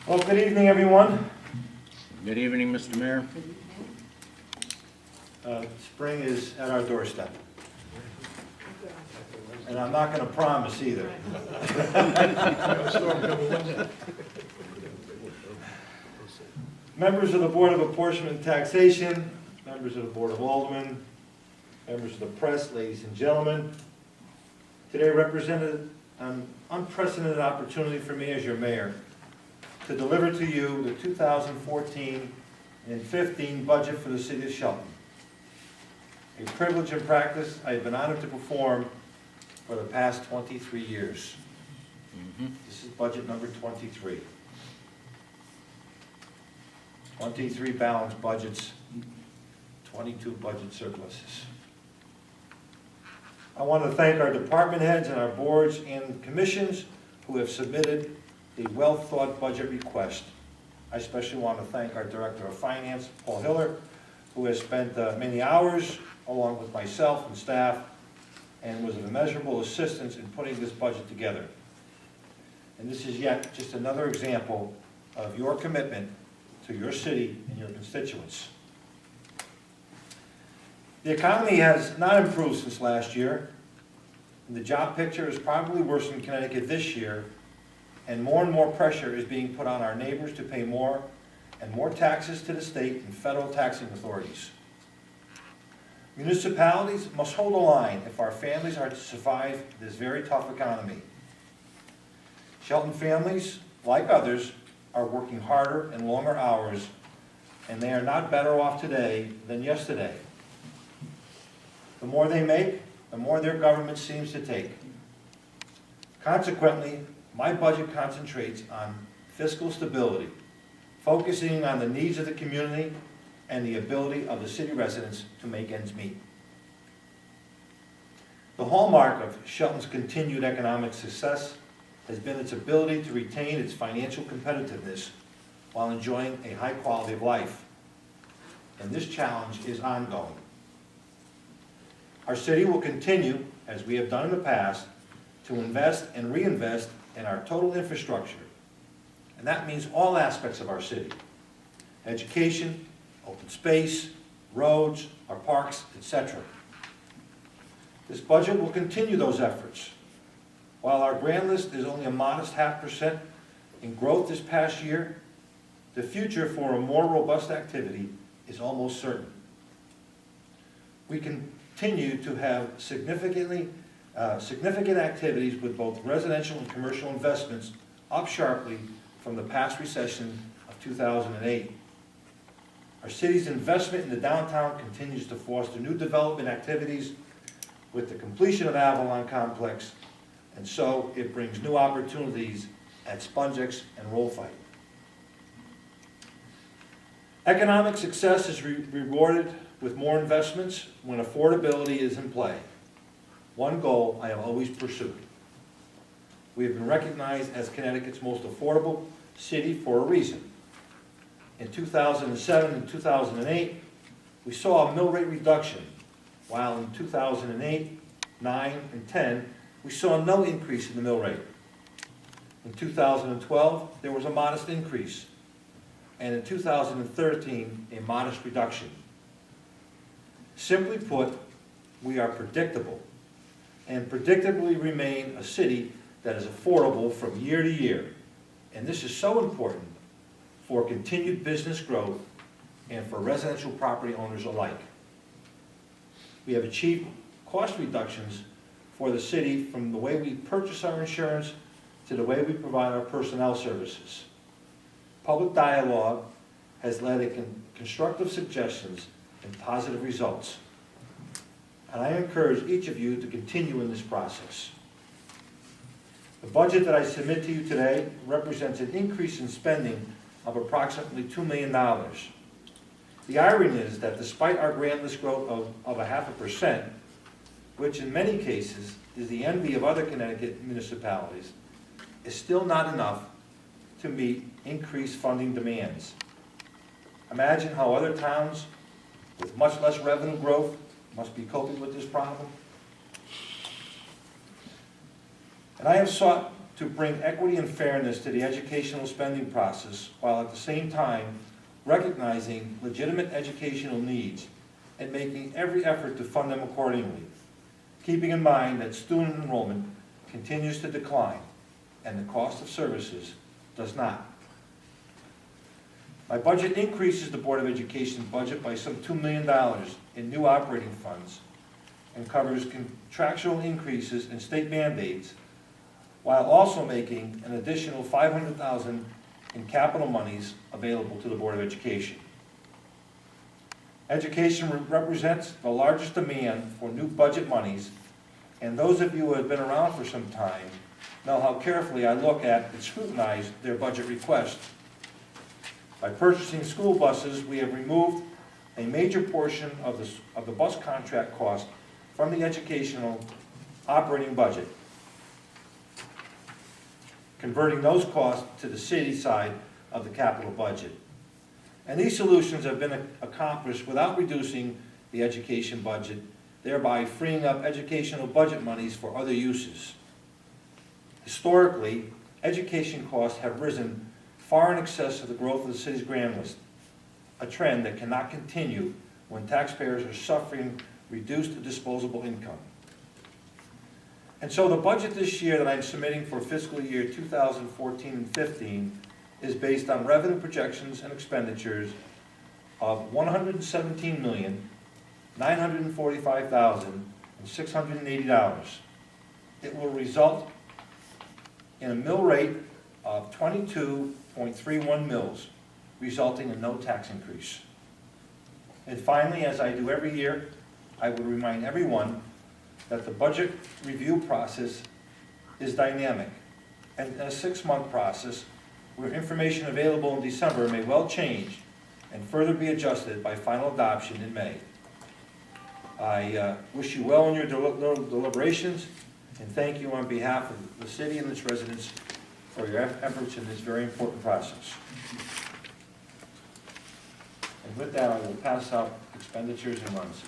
Well, good evening, everyone. Good evening, Mr. Mayor. Spring is at our doorstep. And I'm not going to promise either. Members of the Board of Apportionment and Taxation, members of the Board of Aldermen, members of the press, ladies and gentlemen, today represented an unprecedented opportunity for me as your mayor to deliver to you the 2014 and 15 budget for the city of Shelton. A privilege and practice I have been honored to perform for the past 23 years. This is budget number 23. 23 balanced budgets, 22 budget surpluses. I want to thank our department heads and our boards and commissions who have submitted a well-thought budget request. I especially want to thank our Director of Finance, Paul Hiller, who has spent many hours along with myself and staff and was of immeasurable assistance in putting this budget together. And this is yet just another example of your commitment to your city and your constituents. The economy has not improved since last year. The job picture is probably worse in Connecticut this year, and more pressure is being put on our neighbors to pay more and more taxes to the state and federal taxing authorities. Municipalities must hold the line if our families are to survive this very tough economy. Shelton families, like others, are working harder and longer hours, and they are not better off today than yesterday. The more they make, the more their government seems to take. Consequently, my budget concentrates on fiscal stability, focusing on the needs of the community and the ability of the city residents to make ends meet. The hallmark of Shelton's continued economic success has been its ability to retain its financial competitiveness while enjoying a high quality of life. And this challenge is ongoing. Our city will continue, as we have done in the past, to invest and reinvest in our total infrastructure. And that means all aspects of our city: education, open space, roads, our parks, etc. This budget will continue those efforts. While our grand list is only a modest 0.5% in growth this past year, the future for a more robust activity is almost certain. We continue to have significant activities with both residential and commercial investments up sharply from the past recession of 2008. Our city's investment in the downtown continues to foster new development activities with the completion of Avalon Complex, and so it brings new opportunities at Spongex and Rollfight. Economic success is rewarded with more investments when affordability is in play. One goal I have always pursued. We have been recognized as Connecticut's most affordable city for a reason. In 2007 and 2008, we saw a mill rate reduction, while in 2008, 9, and 10, we saw no increase in the mill rate. In 2012, there was a modest increase, and in 2013, a modest reduction. Simply put, we are predictable, and predictably remain a city that is affordable from year to year. And this is so important for continued business growth and for residential property owners alike. We have achieved cost reductions for the city from the way we purchase our insurance to the way we provide our personnel services. Public dialogue has led to constructive suggestions and positive results. And I encourage each of you to continue in this process. The budget that I submit to you today represents an increase in spending of approximately $2 million. The irony is that despite our grand list growth of 0.5%, which in many cases is the envy of other Connecticut municipalities, is still not enough to meet increased funding demands. Imagine how other towns with much less revenue growth must be coping with this problem. And I have sought to bring equity and fairness to the educational spending process, while at the same time recognizing legitimate educational needs and making every effort to fund them accordingly, keeping in mind that student enrollment continues to decline and the cost of services does not. My budget increases the Board of Education's budget by some $2 million in new operating funds and covers contractual increases in state mandates, while also making an additional $500,000 in capital monies available to the Board of Education. Education represents the largest demand for new budget monies, and those of you who have been around for some time know how carefully I look at and scrutinize their budget requests. By purchasing school buses, we have removed a major portion of the bus contract cost from the educational operating budget, converting those costs to the city side of the capital budget. And these solutions have been accomplished without reducing the education budget, thereby freeing up educational budget monies for other uses. Historically, education costs have risen far in excess of the growth of the city's grand list, a trend that cannot continue when taxpayers are suffering reduced disposable income. And so the budget this year that I'm submitting for fiscal year 2014 and 15 is based on revenue projections and expenditures of $117,945,680. It will result in a mill rate of 22.31 mills, resulting in no tax increase. And finally, as I do every year, I would remind everyone that the budget review process is dynamic and a 6-month process where information available in December may well change and further be adjusted by final adoption in May. I wish you well in your deliberations and thank you on behalf of the city and its residents for your efforts in this very important process. And with that, I will pass out expenditures and runs.